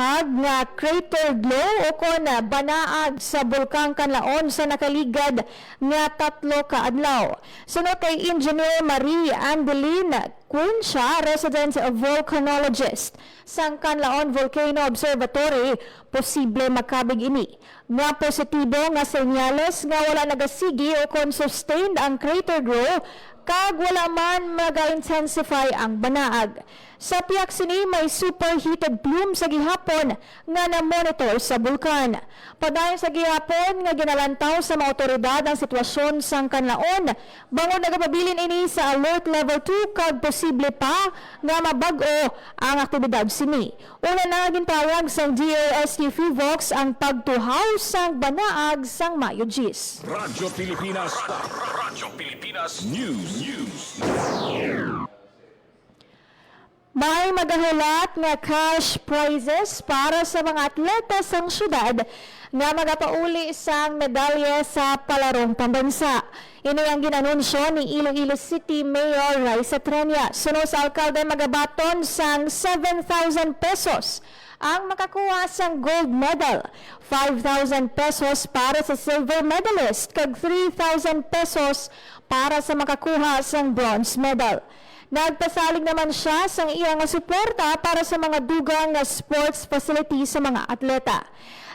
gibahag nga crater glow o kon banaag sa bulkang Kanlaon sa nakaligad nga 3 ka adlaw. Sunod kay Engineer Marie Andelin Quincha, resident volcanologist sa Kanlaon Volcano Observatory, posible makabig ini nga positibo nga senyales nga wala nagasigi o kon sustained ang crater glow kag wala man maga-intensify ang banaag. Sa piyak sini may superheated plume sa gihapon nga na-monitor sa bulkan. Padayon sa gihapon nga ginalantaw sa mga otoridad ang sitwasyon sa Kanlaon, bangon nagapabilin ini sa alert level 2 kag posible pa nga mabag-o ang aktibidad sini. Una na ginpayag sa DOST Fivox ang pagtuhaw sang banaag sang Mayo 10. Radyo Pilipinas. Radyo Pilipinas News. May magahulat nga cash prizes para sa mga atleta sang syudad nga magapauli sang medalya sa palarong pambansa. Ini ang ginanunsyo ni Iloilo City Mayor Raisa Trenia. Sunod sa alkalde magabaton sang 7,000 pesos ang makakuha sang gold medal, 5,000 pesos para sa silver medalist, kag 3,000 pesos para sa makakuha sang bronze medal. Nagpasalig naman siya sa iyang suporta para sa mga dugang na sports facility sa mga atleta.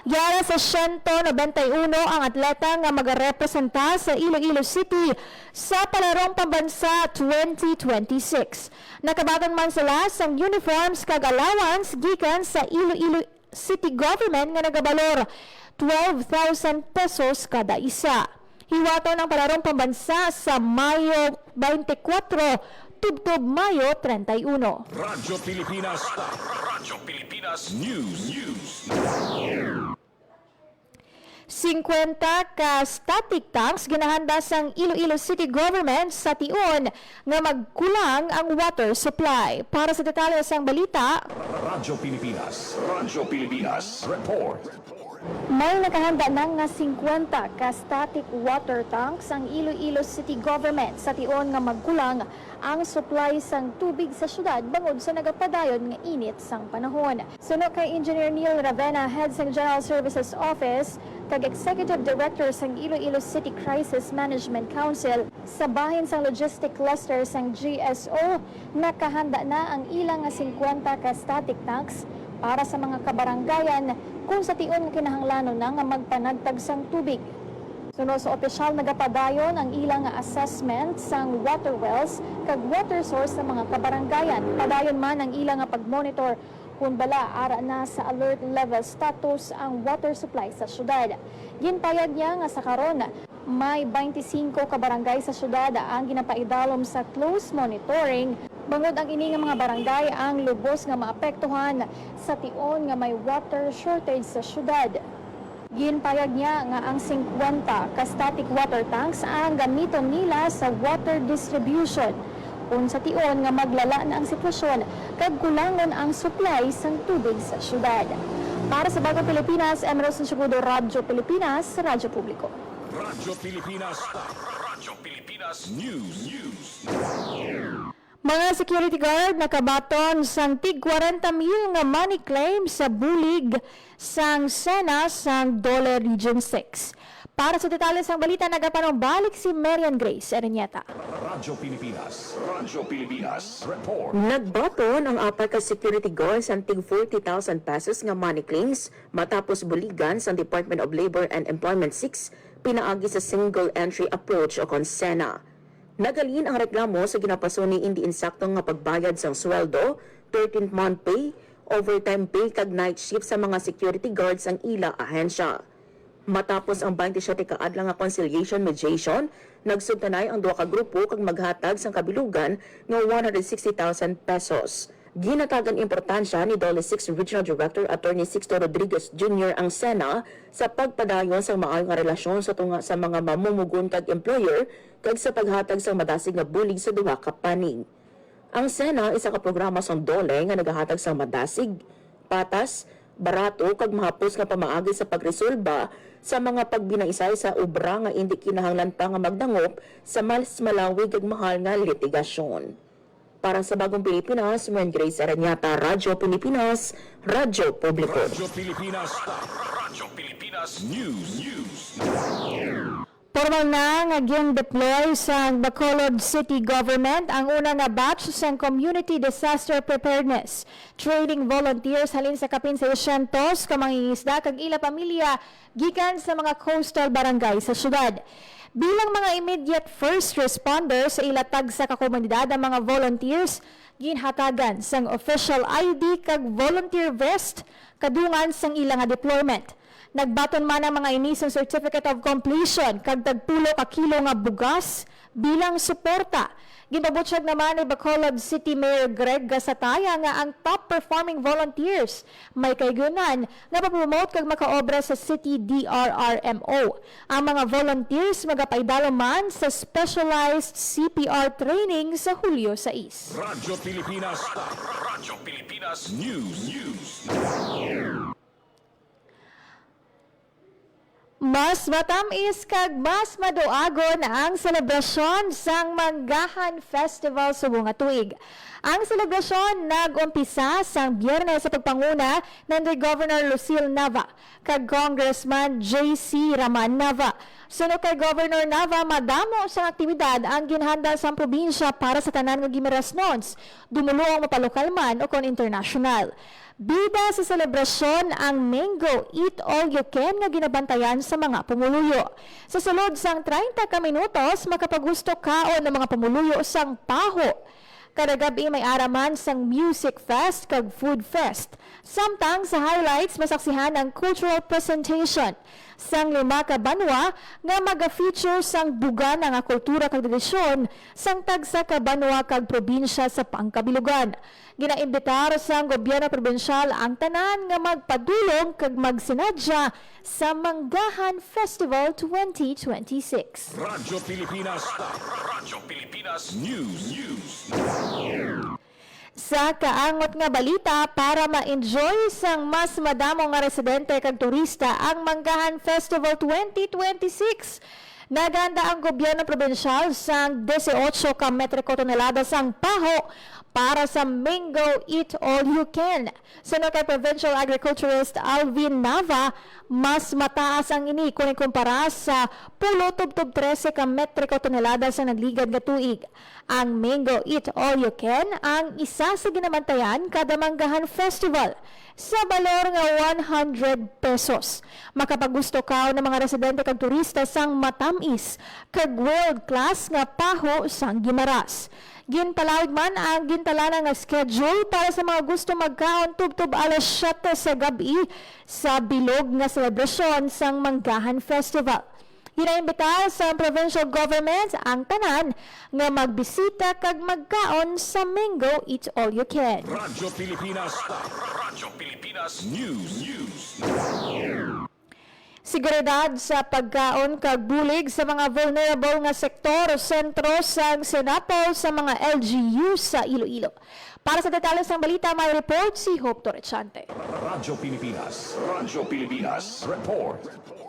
Yara sa 191 ang atleta nga magarepresenta sa Iloilo City sa Palarong Pambansa 2026. Nakabaton man sila sa uniforms kag allowance gikan sa Iloilo City Government nga nagabalor 12,000 pesos kada isa. Hiwato ng Palarong Pambansa sa Mayo 24 tubtob Mayo 31. Radyo Pilipinas. Radyo Pilipinas News. 50 ka static tanks ginahanda sang Iloilo City Government sa tion nga magkulang ang water supply. Para sa detalye sang balita, Radyo Pilipinas. Radyo Pilipinas Report. may nakahanda na nga 50 ka static water tanks ang Iloilo City Government sa tion nga magkulang ang supply sang tubig sa syudad bangod sa nagapadayon nga init sang panahon. Sunod kay Engineer Neil Ravena, Head sang General Services Office kag Executive Director sang Iloilo City Crisis Management Council, sa bahin sang logistic cluster sang GSO, nakahanda na ang ilang nga 50 ka static tanks para sa mga kabaranggayan kung sa tion nga kinahanglanon na nga magpanagtag sang tubig. Sunod sa opisyal nagapadayon ang ilang nga assessment sang water wells kag water source sa mga kabaranggayan. Padayon man ang ilang nga pagmonitor kung bala ara na sa alert level status ang water supply sa syudad. Ginpayag niya nga sa karon may 25 kabarangay sa syudad ang ginapaidalom sa close monitoring. Bangod ang ini nga mga barangay ang lubos nga maapektuhan sa tion nga may water shortage sa syudad. Ginpayag niya nga ang 50 ka static water tanks ang gamiton nila sa water distribution. Kung sa tion nga maglala na ang sitwasyon kag kulangon ang supply sang tubig sa syudad. Para sa Bagong Pilipinas, Emerald Sansugudo, Radyo Pilipinas, Radyo Publiko. Radyo Pilipinas. Radyo Pilipinas News. Mga security guard nakabaton sang tig 40,000 nga money claim sa bulig sang Sena sang Dole Region 6. Para sa detalye sang balita, nagapanumbalik si Marian Grace Erenieta. Radyo Pilipinas. Radyo Pilipinas Report. Nagbaton ang 4 ka security guards ang tig 40,000 pesos nga money claims matapos buligan sa Department of Labor and Employment 6 pinaagi sa single entry approach o konsena. Nagalin ang reklamo sa ginapaso ni hindi insaktong nga pagbayad sang sweldo, 13th month pay, overtime pay kag night shift sa mga security guards ang ila ahensya. Matapos ang 27 ka adlaw nga conciliation mediation, nagsugtanay ang duha ka grupo kag maghatag sang kabilugan nga 160,000 pesos. Ginatagan importansya ni Dole 6 Regional Director Attorney Sixto Rodriguez Jr. ang Sena sa pagpadayon sa maayong nga relasyon sa tunga sa mga mamumugon kag employer kag sa paghatag sa madasig nga bulig sa duha ka panig. Ang Sena isa ka programa sang Dole nga nagahatag sa madasig, patas, barato kag mahapos nga pamaagi sa pagresolba sa mga pagbinaisay sa obra nga indi kinahanglan pa nga magdangop sa mas malawig kag mahal nga litigasyon. para sa Bagong Pilipinas, Mwen Grace Aranyata, Radyo Pilipinas, Radyo Publiko. Radyo Pilipinas. Radyo Pilipinas News. Formal na nga gin-deploy sa Bacolod City Government ang una nga batch sa Community Disaster Preparedness Training Volunteers halin sa kapin sa 100 ka mangingisda kag ila pamilya gikan sa mga coastal barangay sa syudad. Bilang mga immediate first responders sa ilatag sa kakomunidad ang mga volunteers, ginhatagan sang official ID kag volunteer vest kadungan sang ilang nga deployment. Nagbaton man ang mga inisang Certificate of Completion kag tagpulo ka kilo nga bugas bilang suporta. Ginabutsyag naman ni Bacolod City Mayor Greg Gasataya nga ang top performing volunteers may kaygunan nga mapromote kag makaobra sa City DRRMO. Ang mga volunteers magapaidalo man sa specialized CPR training sa Hulyo 6. Radyo Pilipinas. Radyo Pilipinas News. Mas matamis kag mas maduagon ang selebrasyon sang Manggahan Festival sa bunga tuig. Ang selebrasyon nag-umpisa sang Biyernes sa pagpanguna ng Governor Lucille Nava kag Congressman J.C. Raman Nava. Sunod kay Governor Nava, madamo sa aktibidad ang ginhanda sa probinsya para sa tanan nga gimirasnons, dumulong mapalokal man o kon international. Bida sa selebrasyon ang Mango Eat All You Can nga ginabantayan sa mga pumuluyo. Sa sulod sang 30 ka minutos, makapagusto kaon ng mga pumuluyo sang paho. Kada gabi may araman sang Music Fest kag Food Fest. Samtang sa highlights masaksihan ang cultural presentation sang 5 ka banwa nga maga-feature sang buga nga kultura kag tradisyon sang tagsa ka banwa kag probinsya sa pangkabilugan. Ginaimbitar sang gobyerno probinsyal ang tanan nga magpadulong kag magsinadya sa Manggahan Festival 2026. Radyo Pilipinas. Radyo Pilipinas News. Sa kaangot nga balita para ma-enjoy sang mas madamo nga residente kag turista ang Manggahan Festival 2026. Naganda ang gobyerno probinsyal sang 18 ka metriko tonelada sang paho para sa Mango Eat All You Can. Sunod kay Provincial Agriculturist Alvin Nava, mas mataas ang ini kung ikumpara sa pulo tubtob 13 ka metriko tonelada sa nagligad nga tuig. Ang Mango Eat All You Can ang isa sa ginabantayan kada Manggahan Festival sa balor nga 100 pesos. Makapagusto ka ng mga residente kag turista sang matamis kag world class nga paho sang Gimaras. Ginpalawig man ang gintalana nga schedule para sa mga gusto magkaon tubtob alas 7 sa gabi sa bilog nga selebrasyon sang Manggahan Festival. Ginaimbita sa provincial government ang tanan nga magbisita kag magkaon sa Mango Eat All You Can. Radyo Pilipinas. Radyo Pilipinas News. Seguridad sa pagkaon kag bulig sa mga vulnerable nga sektor o sentro sang Senapol sa mga LGU sa Iloilo. Para sa detalye ng balita, may report si Hope Torrechante. Radyo Pilipinas. Radyo Pilipinas. Report.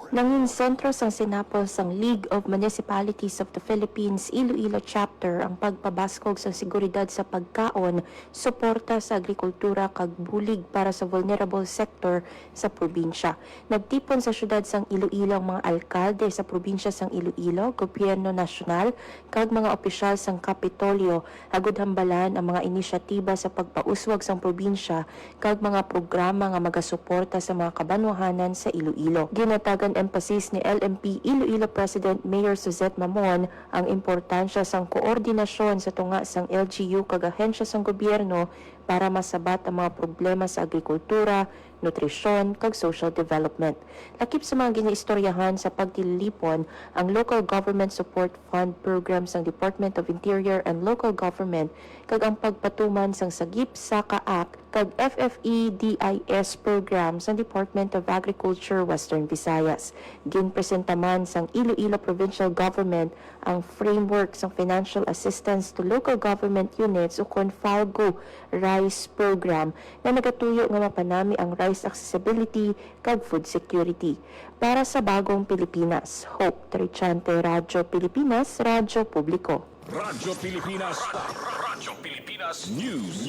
Nanging sentro sang Sinapol sang League of Municipalities of the Philippines Iloilo Chapter ang pagpabaskog sa seguridad sa pagkaon, suporta sa agrikultura kag bulig para sa vulnerable sector sa probinsya. Nagtipon sa syudad sang Iloilo ang mga alkalde sa probinsya sang Iloilo, gobyerno nasyonal kag mga opisyal sang Kapitolyo agud hambalan ang mga inisyatiba sa pagpauswag sang probinsya kag mga programa nga magasuporta sa mga kabanwahanan sa Iloilo. Ginatagan emphasis ni LMP Iloilo President Mayor Suzette Mamon ang importansya sang koordinasyon sa tunga sang LGU kag ahensya sang gobyerno para masabat ang mga problema sa agrikultura, nutrisyon, kag social development. Lakip sa mga ginaistoryahan sa pagtililipon ang Local Government Support Fund Program sang Department of Interior and Local Government kag ang pagpatuman sang Sagip Saka Act kag FFE-DIS program sang Department of Agriculture Western Visayas. Ginpresentaman sang Iloilo Provincial Government ang framework sang financial assistance to local government units o CONFALGO RICE program na nagatuyo nga mapanami ang rice accessibility kag food security. Para sa Bagong Pilipinas, Hope Torrechante, Radyo Pilipinas, Radyo Publiko. Radyo Pilipinas. Radyo Pilipinas News.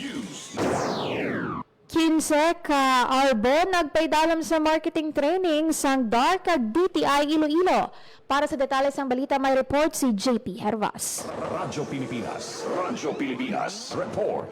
15 ka Arbo nagpaidalam sa marketing training sang DAR kag DTI Iloilo. Para sa detalye sang balita may report si JP Hervas. Radyo Pilipinas. Radyo Pilipinas. Report.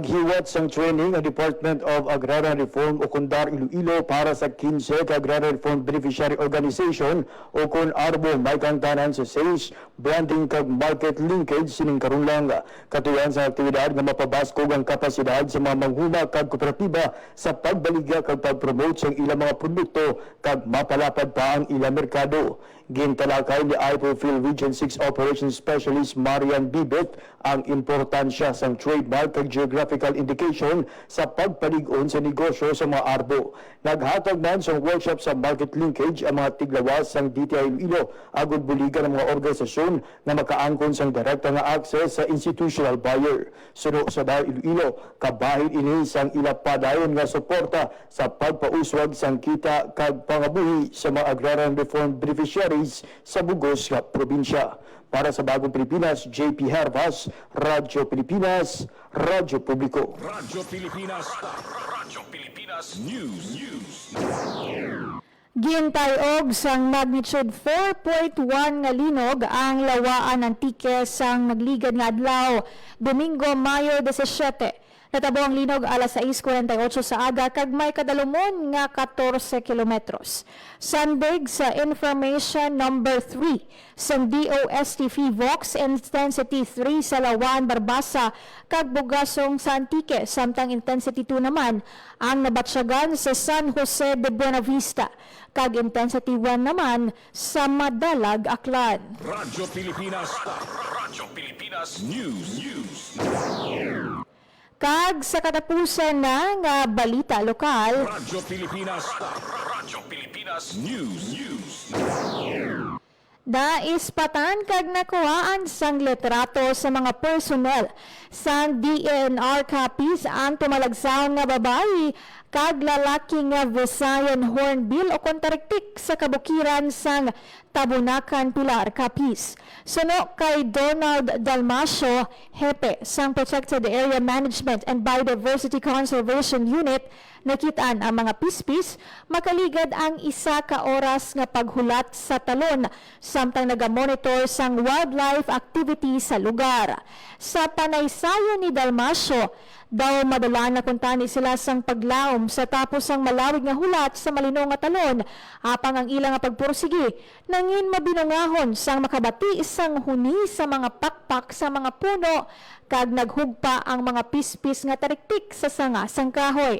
Giwat sang training ang Department of Agrarian Reform o Kundar Iloilo para sa 15 ka Agrarian Reform Beneficiary Organization o kun ARBO may kantanan sa sales, branding kag market linkage sining karon lang katuyan sa aktibidad nga mapabaskog ang kapasidad sa mga manghuna kag kooperatiba sa pagbaligya kag pagpromote sa ilang mga produkto kag mapalapad pa ang ilang merkado. Gintalakay ni I-Profile Region 6 Operations Specialist Marian Bibet ang importansya sang trademark kag geographical indication sa pagpalig-on sa negosyo sa mga arbo. Naghatag man sa workshop sa market linkage ang mga tiglawas sang DTI Iloilo agud buligan ang mga organisasyon na makaangkon sang direkta nga access sa institutional buyer. Suno sa DAR Iloilo, kabahin ini sang ilapadayon nga suporta sa pagpauswag sang kita kag pangabuhi sa mga agrarian reform beneficiaries sa bugos nga probinsya. Para sa Bagong Pilipinas, JP Hervas, Radyo Pilipinas, Radyo Publiko. Radyo Pilipinas. Radyo Pilipinas News. Gintayog sang magnitude 4.1 nga linog ang lawaan ng tike sang nagligad nga adlaw Domingo, Mayo 17. Natabo ang linog alas 6:48 sa aga kag may kadalumon nga 14 kilometros. Sandig sa information number 3 sa DOST Vox intensity 3 sa Lawan, Barbasa kag Bugasong sa Antique samtang intensity 2 naman ang nabatsyagan sa San Jose de Buenavista kag intensity 1 naman sa Madalag, Aklan. Radyo Pilipinas. Radyo Pilipinas News. Kag sa katapusan na nga balita lokal, Radyo Pilipinas. Radyo Pilipinas News. Naispatan kag nakuhaan sang litrato sa mga personnel sang DNR copies ang tumalagsaon nga babayi kag lalaki nga Visayan Hornbill o kontariktik sa kabukiran sang Tabunakan Pilar Capiz. Suno kay Donald Dalmasio, hepe sang Protected Area Management and Biodiversity Conservation Unit, nakitaan ang mga pispis, makaligad ang isa ka oras nga paghulat sa talon, samtang nagamonitor sang wildlife activity sa lugar. Sa panaysayo ni Dalmasio, daw madala na kuntani sila sang paglaom sa tapos ang malawig nga hulat sa malinaw nga talon, apang ang ilang nga pagpursigi, nangin mabinungahon sang makabati isang huni sa mga pakpak sa mga puno, kag naghugpa ang mga pispis nga tariktik sa sanga sang kahoy.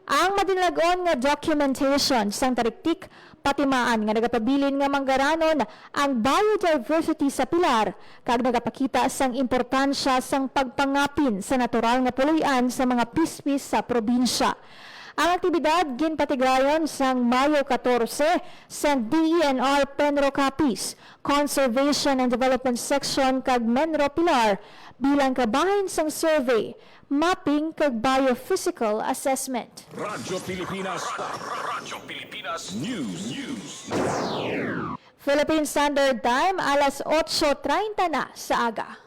Ang madinlagon nga documentation sang tariktik patimaan nga nagapabilin nga manggaranon ang biodiversity sa Pilar kag nagapakita sang importansya sang pagpangapin sa natural nga puloy-an sa mga pispis sa probinsya. Ang aktibidad ginpatigayon sang Mayo 14 sa DENR Penro Capiz, Conservation and Development Section kag Menro Pilar bilang kabahin sang survey, mapping kag biophysical assessment. Radyo Pilipinas. Radyo Pilipinas News. Philippine Standard Time, alas 8:30 na sa aga.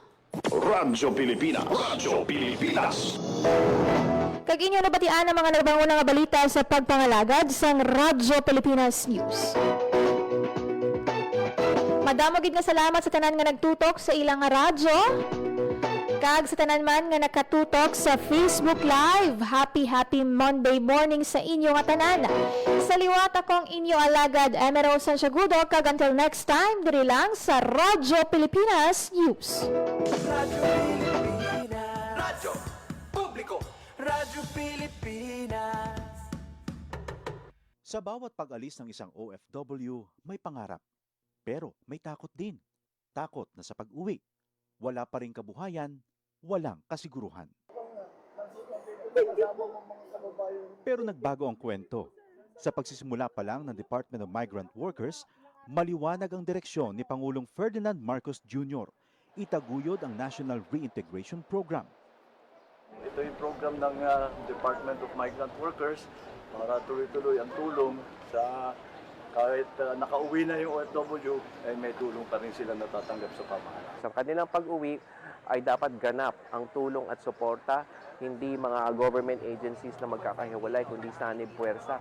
Radyo Pilipinas. Radyo Pilipinas. Kag inyo nabatian ang mga nagbangunang nga balita sa pagpangalagad sang Radyo Pilipinas News. Madamo gid nga salamat sa tanan nga nagtutok sa ilang nga radyo. Kag sa tanan man nga nakatutok sa Facebook Live. Happy Monday morning sa inyo nga tanan. Sa liwat akong inyo alagad Emerald Santiagudo, kag until next time diri lang sa Radyo Pilipinas News. Radyo Pilipinas. Radyo Publiko. Radyo Pilipinas. Sa bawat pag-alis ng isang OFW, may pangarap. Pero may takot din. Takot na sa pag-uwi. Wala pa ring kabuhayan, walang kasiguruhan. Pero nagbago ang kwento. Sa pagsisimula pa lang ng Department of Migrant Workers, maliwanag ang direksyon ni Pangulong Ferdinand Marcos Jr. Itaguyod ang National Reintegration Program. Ito yung program ng Department of Migrant Workers para tuloy-tuloy ang tulong sa kahit nakauwi na yung OFW, ay may tulong pa rin sila natatanggap sa pamahalaan. Sa kanilang pag-uwi ay dapat ganap ang tulong at suporta, hindi mga government agencies na magkakahiwalay, kundi sanib puwersa.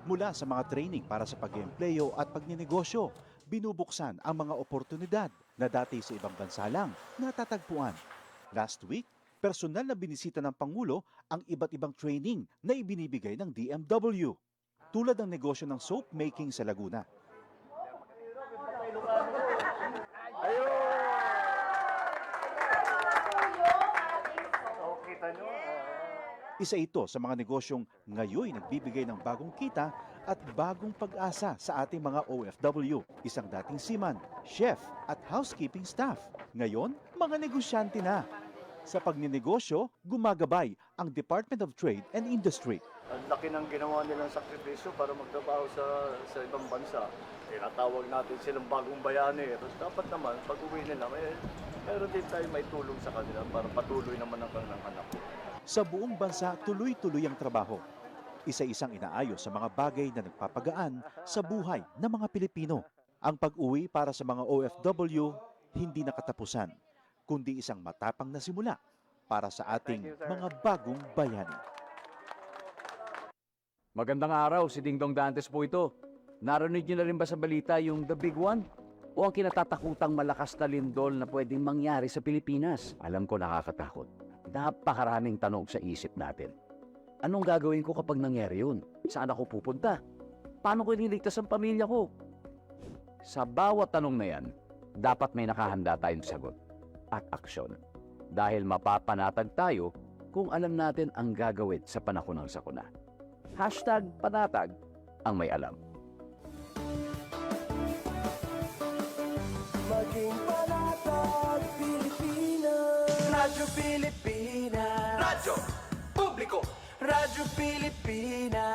Mula sa mga training para sa pag-eempleyo at pagninegosyo, binubuksan ang mga oportunidad na dati sa ibang bansa lang natatagpuan. Last week, personal na binisita ng Pangulo ang iba't ibang training na ibinibigay ng DMW, tulad ng negosyo ng soap making sa Laguna. Isa ito sa mga negosyong ngayoy nagbibigay ng bagong kita at bagong pag-asa sa ating mga OFW. Isang dating seaman, chef at housekeeping staff. Ngayon, mga negosyante na. Sa pagninegosyo, gumagabay ang Department of Trade and Industry. Ang laki ng ginawa nilang sakripisyo para magtrabaho sa ibang bansa. Tinatawag natin silang bagong bayani. Tapos dapat naman, pag uwi nila, meron din tayo may tulong sa kanila para patuloy naman ang kanilang anak. Sa buong bansa, tuloy-tuloy ang trabaho. Isa-isang inaayos sa mga bagay na nagpapagaan sa buhay ng mga Pilipino. Ang pag-uwi para sa mga OFW, hindi nakatapusan, kundi isang matapang na simula para sa ating mga bagong bayani. Magandang araw, si Ding Dong Dantes po ito. Narinig niyo na rin ba sa balita yung The Big One? O ang kinatatakutang malakas na lindol na pwedeng mangyari sa Pilipinas? Alam ko nakakatakot. Napakaraming tanong sa isip natin. Anong gagawin ko kapag nangyari yun? Saan ako pupunta? Paano ko ililigtas ang pamilya ko? Sa bawat tanong na yan, dapat may nakahanda tayong sagot at aksyon. Dahil mapapanatag tayo kung alam natin ang gagawin sa panahon ng sakuna. #panatag ang may alam. Maging panatag, Pilipinas. Radyo Pilipinas. Radyo Publiko. Radyo Pilipinas.